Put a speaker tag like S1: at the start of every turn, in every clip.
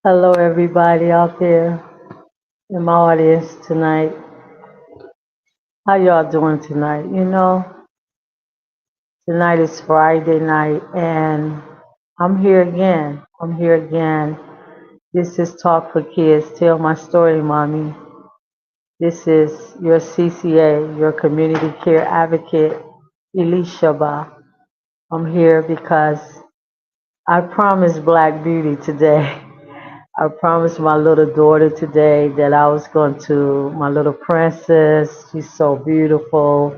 S1: Hello, everybody out there in my audience tonight. How y'all doing tonight? Tonight is Friday night, and I'm here again. I'm here again. This is Talk for Kids. Tell my story, mommy. This is your CCA, your community care advocate, Elisha Ba. I'm here because I promised Black Beauty today. I promised my little daughter today that I was going to, my little princess, she's so beautiful,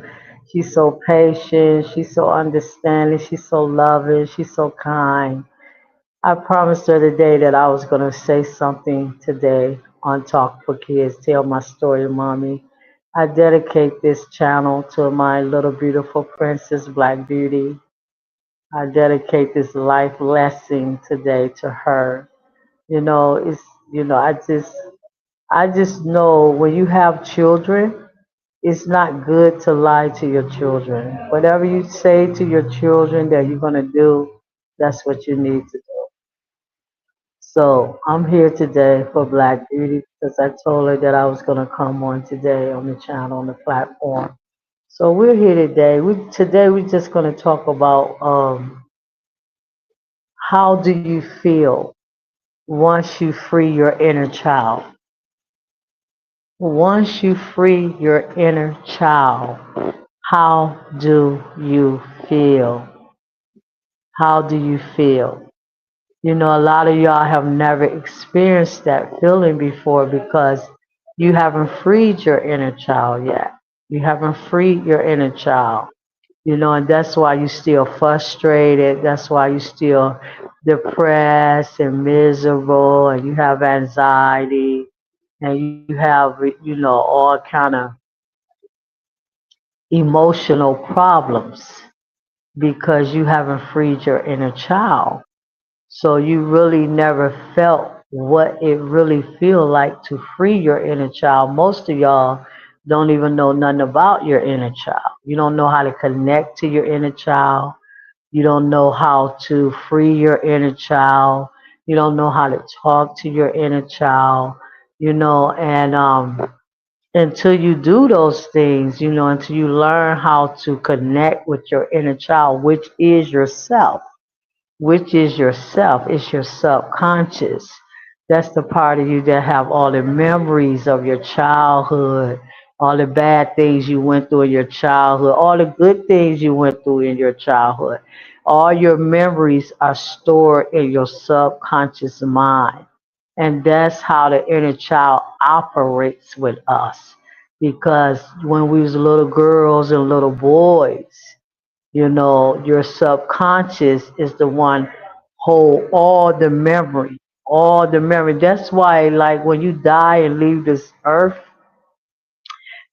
S1: she's so patient, she's so understanding, she's so loving, she's so kind. I promised her today that I was going to say something today on Talk for Kids, tell my story, mommy. I dedicate this channel to my little beautiful princess, Black Beauty. I dedicate this life lesson today to her. It's I just know when you have children, it's not good to lie to your children. Whatever you say to your children that you're gonna do, that's what you need to do. So I'm here today for Black Beauty because I told her that I was gonna come on today on the channel, on the platform. So we're here today. Today we're just gonna talk about how do you feel once you free your inner child. Once you free your inner child, how do you feel? How do you feel? A lot of y'all have never experienced that feeling before because you haven't freed your inner child yet. You haven't freed your inner child. And that's why you still frustrated. That's why you still depressed and miserable and you have anxiety and you have, all kind of emotional problems because you haven't freed your inner child. So you really never felt what it really feel like to free your inner child. Most of y'all don't even know nothing about your inner child. You don't know how to connect to your inner child. You don't know how to free your inner child. You don't know how to talk to your inner child, and until you do those things, until you learn how to connect with your inner child, which is yourself, it's your subconscious. That's the part of you that have all the memories of your childhood, all the bad things you went through in your childhood, all the good things you went through in your childhood. All your memories are stored in your subconscious mind. And that's how the inner child operates with us. Because when we was little girls and little boys, your subconscious is the one hold all the memory. That's why, like, when you die and leave this earth,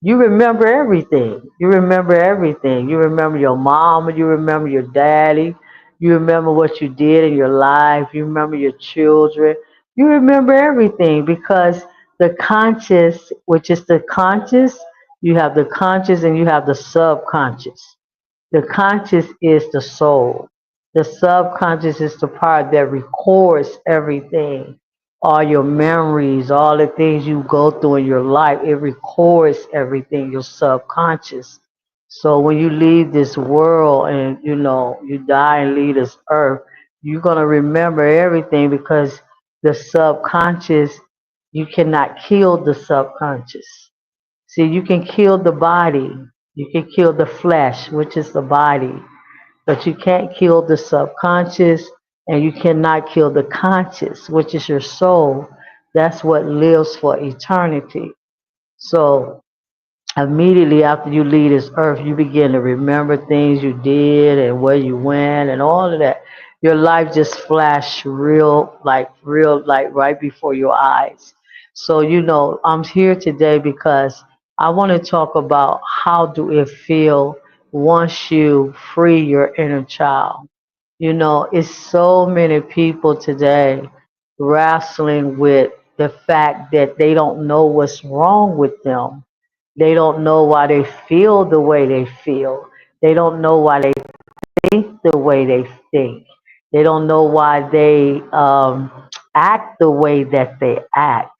S1: you remember everything. You remember everything. You remember your mama. You remember your daddy. You remember what you did in your life. You remember your children. You remember everything because the conscious, which is the conscious, you have the conscious and you have the subconscious. The conscious is the soul. The subconscious is the part that records everything, all your memories, all the things you go through in your life. It records everything, your subconscious. So when you leave this world and you die and leave this earth, you're gonna remember everything because the subconscious, you cannot kill the subconscious. See, you can kill the body, you can kill the flesh, which is the body, but you can't kill the subconscious and you cannot kill the conscious, which is your soul. That's what lives for eternity. So immediately after you leave this earth, you begin to remember things you did and where you went and all of that. Your life just flashed real, like right before your eyes. So, I'm here today because I want to talk about how do it feel once you free your inner child. It's so many people today wrestling with the fact that they don't know what's wrong with them. They don't know why they feel the way they feel. They don't know why they think the way they think. They don't know why they act the way that they act.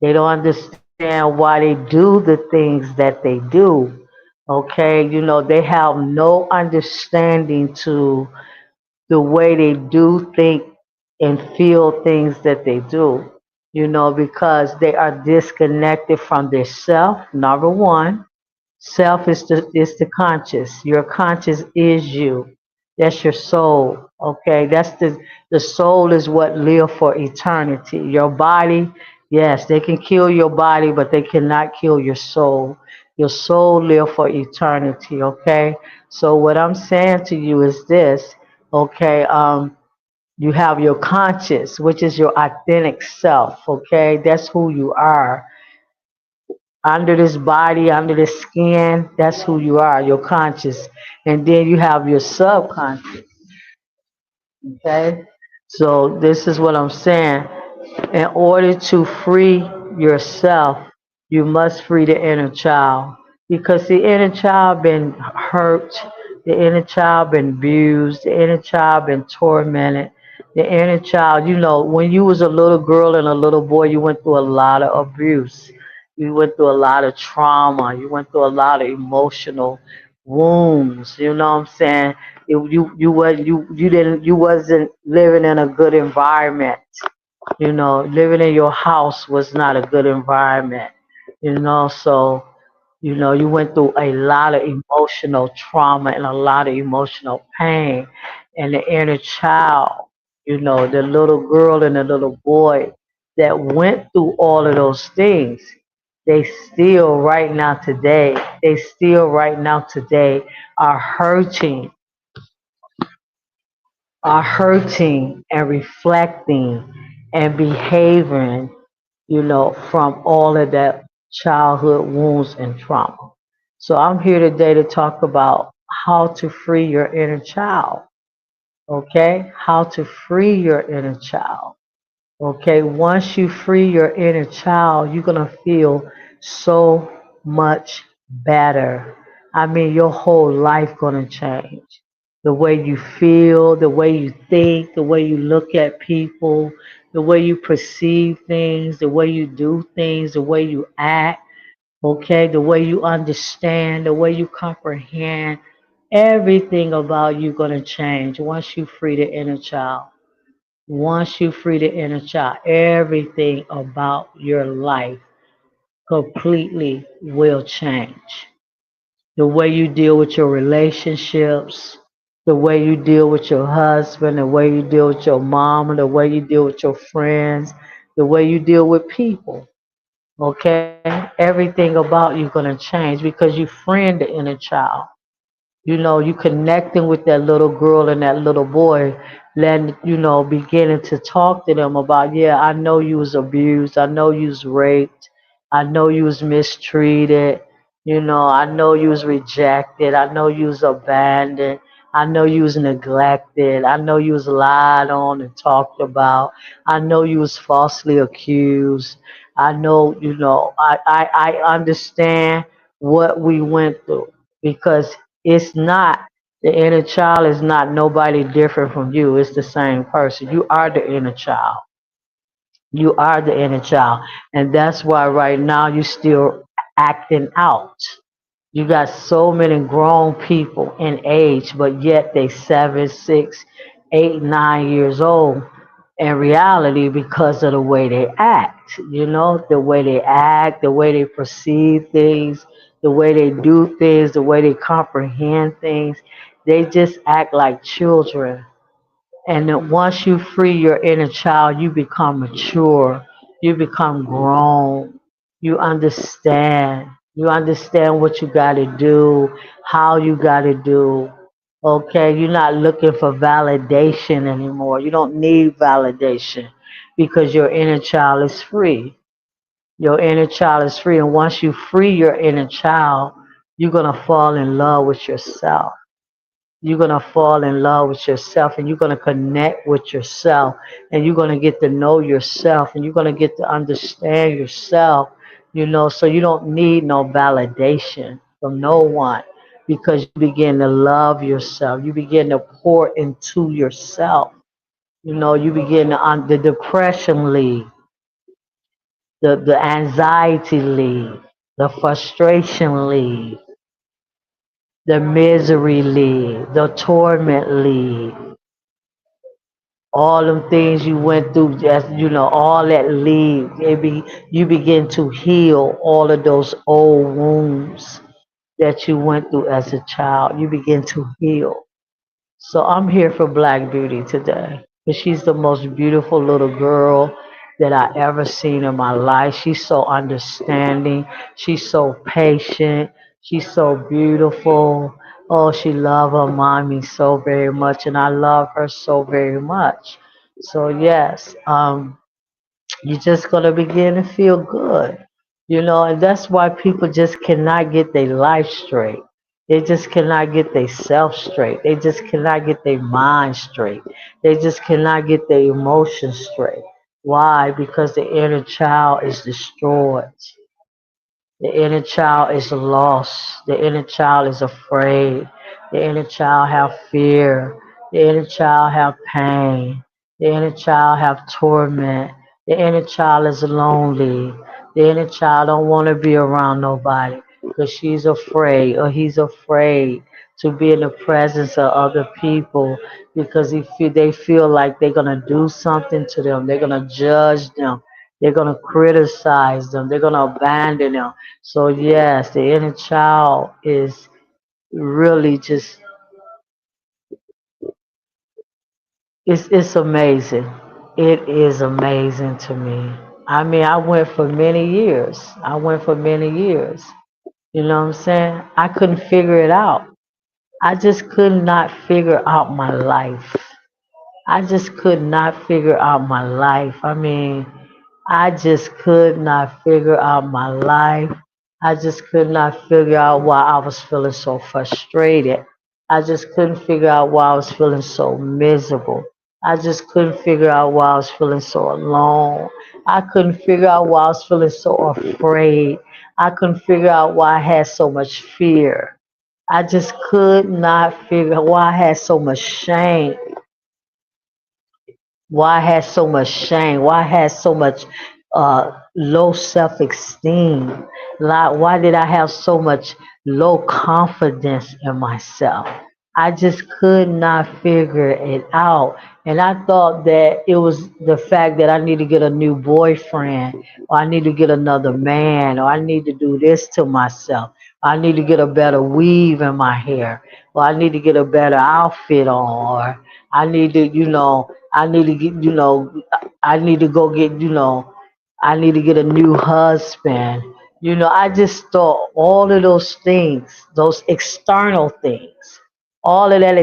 S1: They don't understand why they do the things that they do. Okay, they have no understanding to the way they do think and feel things that they do, because they are disconnected from their self, number one. Self is the conscious. Your conscious is you. That's your soul. Okay, that's the soul is what live for eternity. Your body, yes, they can kill your body, but they cannot kill your soul. Your soul live for eternity. Okay, so what I'm saying to you is this. Okay, you have your conscious, which is your authentic self. Okay, that's who you are under this body, under this skin. That's who you are, your conscious. And then you have your subconscious. Okay? So this is what I'm saying. In order to free yourself, you must free the inner child. Because the inner child been hurt, the inner child been abused, the inner child been tormented. The inner child, when you was a little girl and a little boy, you went through a lot of abuse. You went through a lot of trauma. You went through a lot of emotional wounds. You know what I'm saying? You wasn't living in a good environment. Living in your house was not a good environment. So you went through a lot of emotional trauma and a lot of emotional pain. And the inner child, the little girl and the little boy that went through all of those things, they still right now today, they still right now today are hurting, and reflecting and behaving, from all of that childhood wounds and trauma. So I'm here today to talk about how to free your inner child. Okay? How to free your inner child. Okay? Once you free your inner child, you're going to feel so much better. I mean, your whole life going to change. The way you feel, the way you think, the way you look at people, the way you perceive things, the way you do things, the way you act, okay, the way you understand, the way you comprehend, everything about you going to change once you free the inner child. Once you free the inner child, everything about your life completely will change. The way you deal with your relationships, the way you deal with your husband, the way you deal with your mom, the way you deal with your friends, the way you deal with people. Okay? Everything about you gonna change because you friend the inner child. You connecting with that little girl and that little boy, letting, beginning to talk to them about, yeah, I know you was abused, I know you was raped, I know you was mistreated, I know you was rejected, I know you was abandoned, I know you was neglected, I know you was lied on and talked about, I know you was falsely accused, I know, I understand what we went through because it's not, the inner child is not nobody different from you. It's the same person. You are the inner child. You are the inner child. And that's why right now you still acting out. You got so many grown people in age, but yet they 7, 6, 8, 9 years old in reality because of the way they act, the way they act, the way they perceive things, the way they do things, the way they comprehend things. They just act like children. And then once you free your inner child, you become mature. You become grown. You understand. You understand what you got to do, how you got to do. Okay, you're not looking for validation anymore. You don't need validation because your inner child is free. Your inner child is free. And once you free your inner child, you're going to fall in love with yourself. You're going to fall in love with yourself and you're going to connect with yourself and you're going to get to know yourself and you're going to get to understand yourself, so you don't need no validation from no one because you begin to love yourself. You begin to pour into yourself. You begin to the depression leave, the anxiety leave, the frustration leave, the misery leave, the torment leave, all them things you went through, just all that leave. You begin to heal all of those old wounds that you went through as a child. You begin to heal. So I'm here for Black Beauty today. Because she's the most beautiful little girl that I ever seen in my life. She's so understanding. She's so patient. She's so beautiful. Oh, she loves her mommy so very much, and I love her so very much. So yes, you're just going to begin to feel good. And that's why people just cannot get their life straight. They just cannot get their self straight. They just cannot get their mind straight. They just cannot get their emotions straight. Why? Because the inner child is destroyed. The inner child is lost. The inner child is afraid. The inner child have fear. The inner child have pain. The inner child have torment. The inner child is lonely. The inner child don't want to be around nobody because she's afraid or he's afraid to be in the presence of other people because they feel like they're going to do something to them. They're going to judge them. They're going to criticize them. They're going to abandon them. So yes, the inner child is really just it's amazing. It is amazing to me. I mean, I went for many years. I went for many years. You know what I'm saying? I couldn't figure it out. I just could not figure out my life. I just could not figure out my life. I mean, I just could not figure out my life. I just could not figure out why I was feeling so frustrated. I just couldn't figure out why I was feeling so miserable. I just couldn't figure out why I was feeling so alone. I couldn't figure out why I was feeling so afraid. I couldn't figure out why I had so much fear. I just could not figure out why I had so much shame, why I had so much shame, why I had so much low self-esteem, like why did I have so much low confidence in myself. I just could not figure it out. And I thought that it was the fact that I need to get a new boyfriend, or I need to get another man, or I need to do this to myself. I need to get a better weave in my hair, or I need to get a better outfit on, or I need to, I need to get, I need to go get, I need to get a new husband. I just thought all of those things, those external things, all of that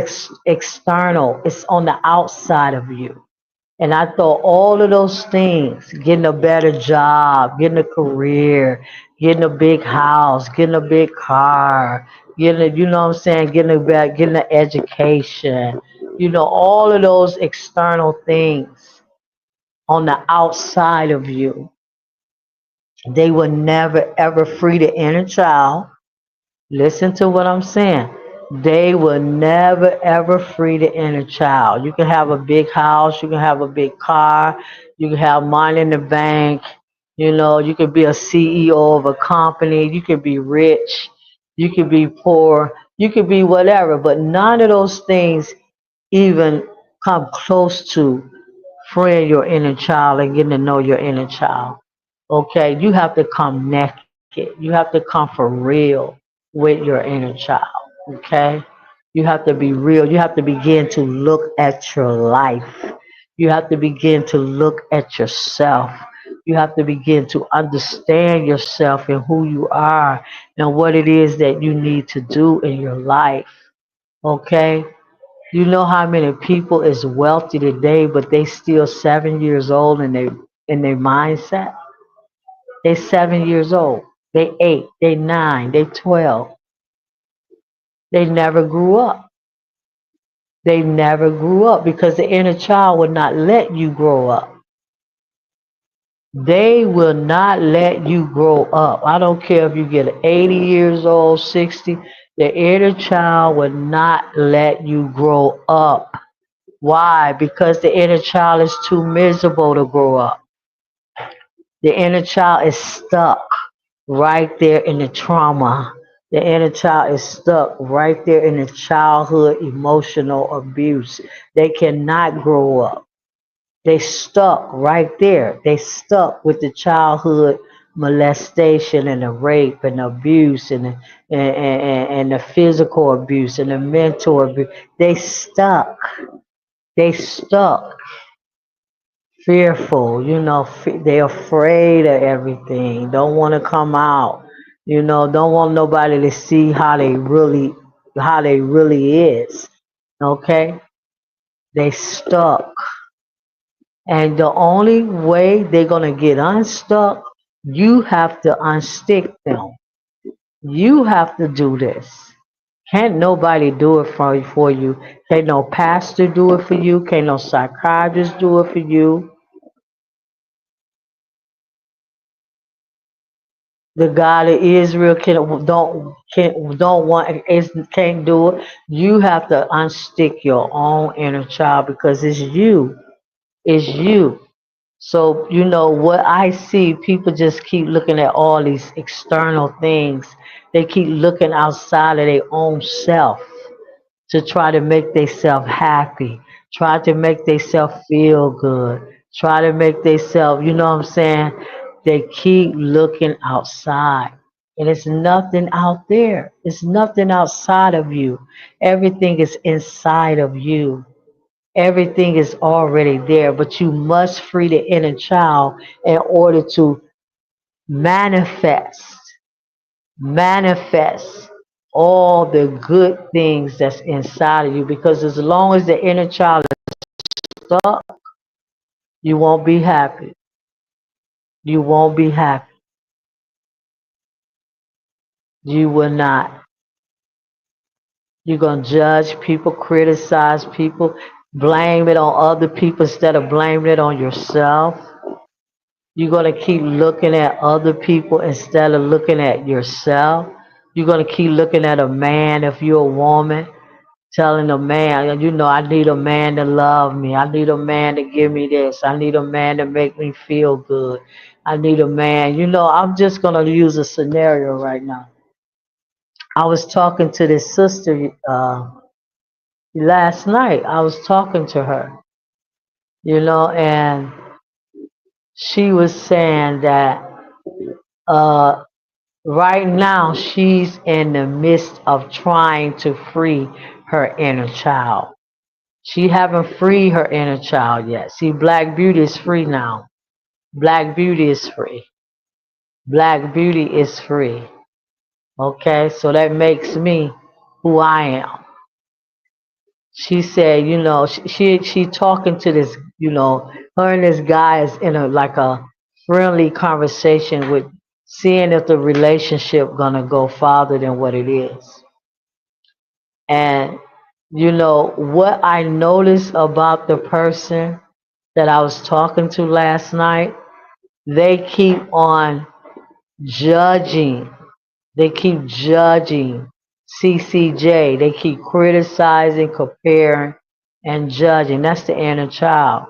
S1: external is on the outside of you. And I thought all of those things, getting a better job, getting a career, getting a big house, getting a big car, getting a, you know what I'm saying, getting an education, all of those external things on the outside of you, they will never ever free the inner child. Listen to what I'm saying. They will never ever free the inner child. You can have a big house, you can have a big car, you can have money in the bank, you could be a CEO of a company, you could be rich, you could be poor, you could be whatever, but none of those things even come close to freeing your inner child and getting to know your inner child. Okay, you have to come naked. You have to come for real with your inner child. Okay, you have to be real. You have to begin to look at your life. You have to begin to look at yourself. You have to begin to understand yourself and who you are and what it is that you need to do in your life. Okay, you know how many people is wealthy today, but they still 7 years old in their mindset. They 7 years old. They 8. They 9. They 12. They never grew up. They never grew up because the inner child would not let you grow up. They will not let you grow up. I don't care if you get 80 years old, 60. The inner child will not let you grow up. Why? Because the inner child is too miserable to grow up. The inner child is stuck right there in the trauma. The inner child is stuck right there in the childhood emotional abuse. They cannot grow up. They stuck right there. They stuck with the childhood molestation and the rape and the abuse and the physical abuse and the mental abuse. They stuck. They stuck. Fearful, they're afraid of everything, don't want to come out, don't want nobody to see how they really is. Okay, they stuck, and the only way they're gonna get unstuck, you have to unstick them. You have to do this. Can't nobody do it for you. Can't no pastor do it for you. Can't no psychiatrist do it for you. The God of Israel don't want can't do it. You have to unstick your own inner child because it's you. It's you. So what I see, people just keep looking at all these external things. They keep looking outside of their own self to try to make themselves happy, try to make themselves feel good, try to make themselves, you know what I'm saying? They keep looking outside. And it's nothing out there. It's nothing outside of you. Everything is inside of you. Everything is already there, but you must free the inner child in order to manifest manifest all the good things that's inside of you, because as long as the inner child is stuck, you won't be happy. You won't be happy. You will not. You're going to judge people, criticize people, blame it on other people instead of blaming it on yourself. You're going to keep looking at other people instead of looking at yourself. You're going to keep looking at a man if you're a woman, telling a man, I need a man to love me. I need a man to give me this. I need a man to make me feel good. I need a man. I'm just going to use a scenario right now. I was talking to this sister last night. I was talking to her, and she was saying that uh, right now she's in the midst of trying to free her inner child. She haven't freed her inner child yet. See, Black Beauty is free now. Black Beauty is free. Black Beauty is free. Okay, so that makes me who I am. She said, she talking to this, her and this guy is in a like a friendly conversation with seeing if the relationship gonna go farther than what it is. And what I noticed about the person that I was talking to last night, they keep on judging. They keep judging CCJ. They keep criticizing, comparing, and judging. That's the inner child.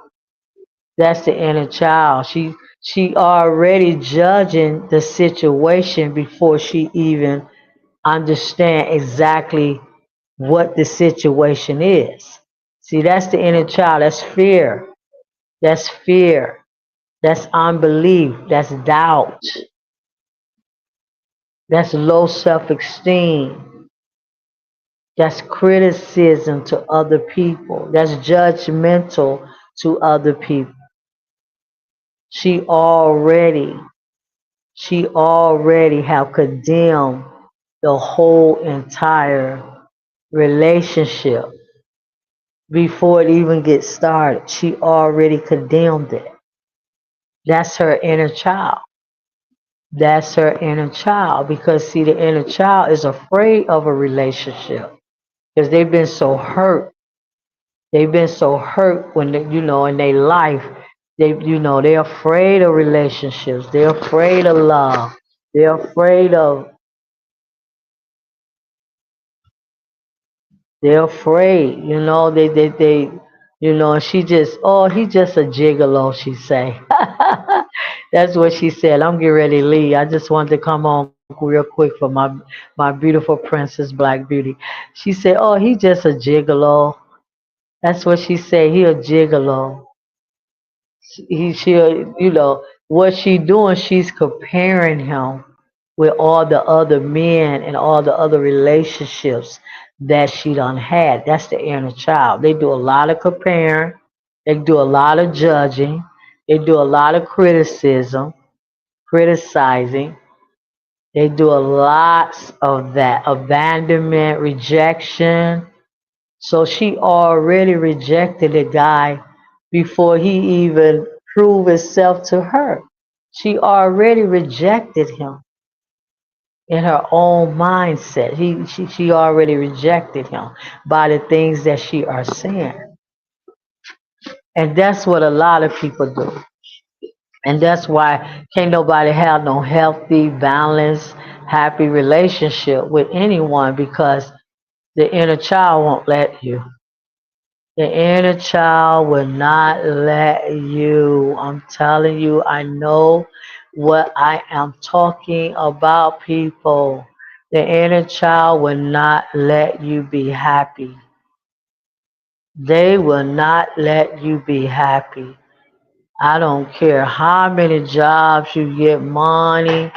S1: That's the inner child. She already judging the situation before she even understand exactly what the situation is. See, that's the inner child. That's fear. That's fear. That's unbelief. That's doubt. That's low self-esteem. That's criticism to other people. That's judgmental to other people. She already, she already have condemned the whole entire relationship before it even gets started. She already condemned it. That's her inner child. That's her inner child, because see, the inner child is afraid of a relationship because they've been so hurt. They've been so hurt when in their life. They're afraid of relationships. They're afraid of love. They're afraid of. They're afraid. You know, and she just, oh, he just a gigolo, she say. That's what she said. I'm getting ready to leave. I just wanted to come on real quick for my beautiful princess Black Beauty. She said, oh, he just a gigolo. That's what she said. He a gigolo. She, you know, what she doing, she's comparing him with all the other men and all the other relationships that she done had. That's the inner child. They do a lot of comparing. They do a lot of judging. They do a lot of criticism, criticizing. They do a lot of that abandonment, rejection. So she already rejected a guy before he even proved himself to her. She already rejected him in her own mindset. She already rejected him by the things that she are saying. And that's what a lot of people do. And that's why can't nobody have no healthy, balanced, happy relationship with anyone because the inner child won't let you. The inner child will not let you. I'm telling you, I know what I am talking about, people. The inner child will not let you be happy. They will not let you be happy. I don't care how many jobs you get, money,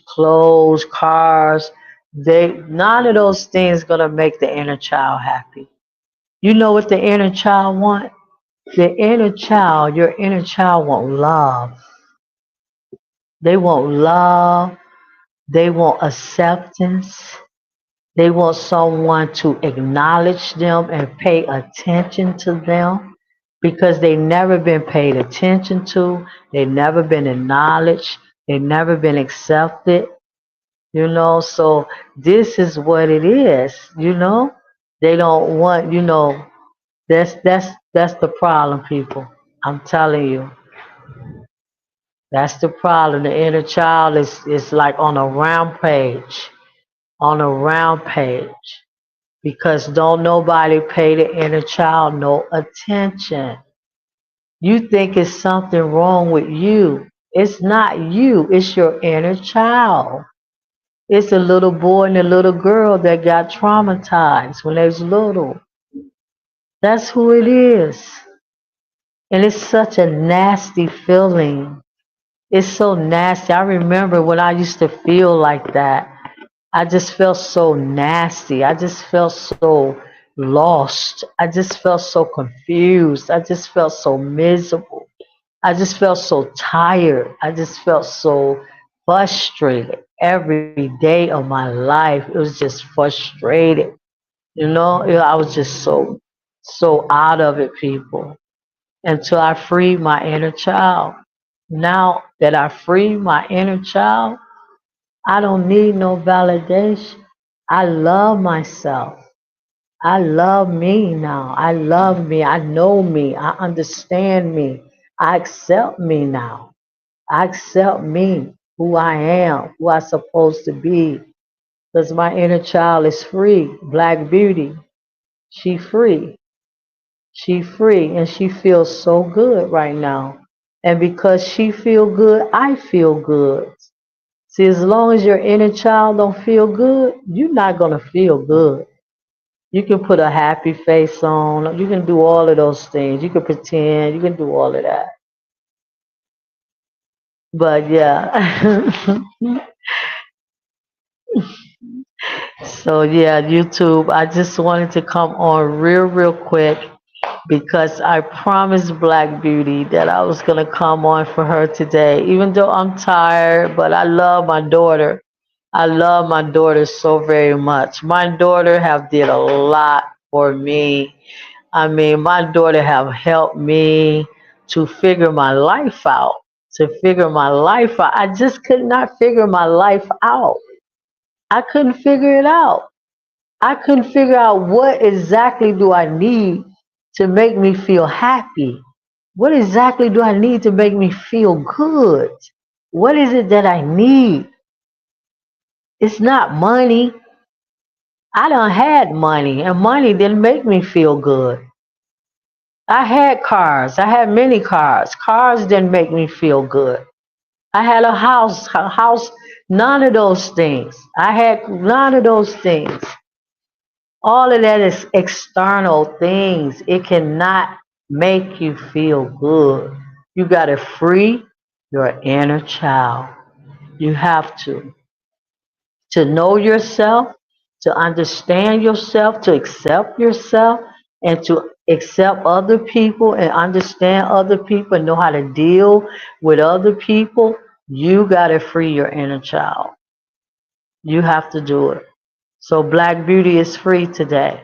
S1: clothes, cars. None of those things gonna make the inner child happy. You know what the inner child want? The inner child, your inner child want love. They want love. They want acceptance. They want someone to acknowledge them and pay attention to them because they never been paid attention to. They never been acknowledged. They never been accepted. You know, so this is what it is. You know, they don't want. You know, that's the problem, people. I'm telling you. That's the problem. The inner child is like on a rampage, because don't nobody pay the inner child no attention. You think it's something wrong with you. It's not you, it's your inner child. It's a little boy and a little girl that got traumatized when they was little. That's who it is. And it's such a nasty feeling. It's so nasty. I remember when I used to feel like that. I just felt so nasty. I just felt so lost. I just felt so confused. I just felt so miserable. I just felt so tired. I just felt so frustrated every day of my life. It was just frustrated. You know, I was just so out of it, people, until I freed my inner child. Now that I freed my inner child, I don't need no validation. I love myself. I love me now. I love me. I know me. I understand me. I accept me now. I accept me, who I am, who I'm supposed to be. Because my inner child is free. Black Beauty. She free. She free and she feels so good right now. And because she feel good, I feel good. See, as long as your inner child don't feel good, you're not gonna feel good. You can put a happy face on, you can do all of those things. You can pretend, you can do all of that. But yeah. So yeah, YouTube, I just wanted to come on real quick because I promised Black Beauty that I was gonna come on for her today, even though I'm tired, but I love my daughter. I love my daughter so very much. My daughter have did a lot for me. I mean, my daughter have helped me to figure my life out. To figure my life out. I just could not figure my life out. I couldn't figure it out. I couldn't figure out what exactly do I need to make me feel happy. What exactly do I need to make me feel good? What is it that I need? It's not money. I done had money, and money didn't make me feel good. I had cars. I had many cars. Cars didn't make me feel good. I had a house, none of those things. I had none of those things. All of that is external things. It cannot make you feel good. You got to free your inner child. You have to know yourself, to understand yourself, to accept yourself, and to accept other people and understand other people and know how to deal with other people. You got to free your inner child. You have to do it. So Black Beauty is free today.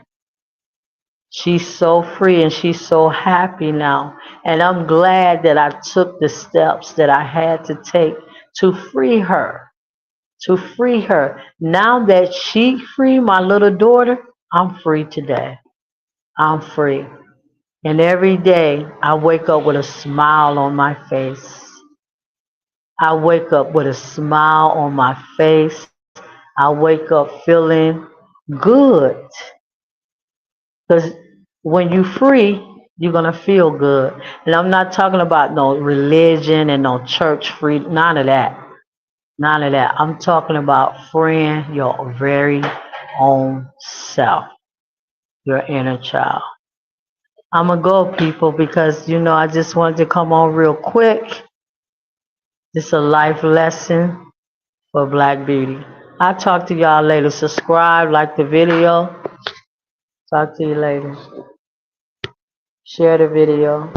S1: She's so free and she's so happy now. And I'm glad that I took the steps that I had to take to free her. To free her. Now that she free my little daughter, I'm free today. I'm free. And every day I wake up with a smile on my face. I wake up with a smile on my face. I wake up feeling good. Because when you free, you're going to feel good. And I'm not talking about no religion and no church free, none of that. None of that. I'm talking about freeing your very own self, your inner child. I'm going to go, people, because, I just wanted to come on real quick. It's a life lesson for Black Beauty. I'll talk to y'all later. Subscribe, like the video. Talk to you later. Share the video.